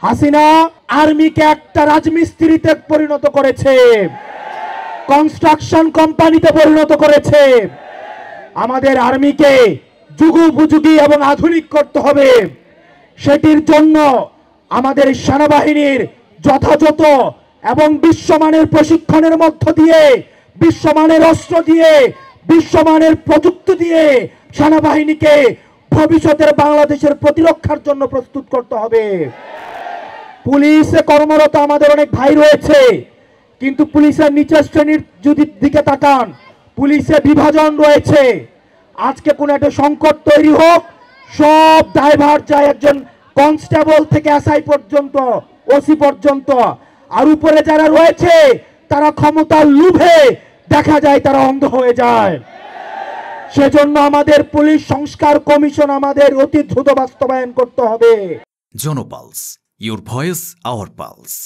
হাসিনা আর্মিকে একটা রাজমিস্ত্রিতে পরিণত করেছে, কনস্ট্রাকশন কোম্পানিতে পরিণত করেছে। আমাদের আর্মিকে যুগোপযোগী এবং আধুনিক করতে হবে। সেটির জন্য আমাদের সেনাবাহিনীর যথাযথ এবং বিশ্বমানের প্রশিক্ষণের মধ্য দিয়ে, বিশ্বমানের অস্ত্র দিয়ে, বিশ্বমানের প্রযুক্তি দিয়ে সেনাবাহিনীকে ভবিষ্যতের বাংলাদেশের প্রতিরক্ষার জন্য প্রস্তুত করতে হবে। পুলিশে কর্মরত আমাদের অনেক ভাই রয়েছে, কিন্তু পুলিশের নিচের শ্রেণীর যদি দিকে তাকান, পুলিশে বিভাজন রয়েছে। আজকে কোন একটা সংকট তৈরি হোক, সব দায়ভার যায় একজন কনস্টেবল থেকে এসআই পর্যন্ত, ওসি পর্যন্ত। আর উপরে যারা রয়েছে তারা ক্ষমতার লোভে দেখা যায় তারা অন্ধ হয়ে যায়। সেজন্য আমাদের পুলিশ সংস্কার কমিশন আমাদের অতি দ্রুত বাস্তবায়ন করতে হবে। Jan Pulse, your voice, our pulse.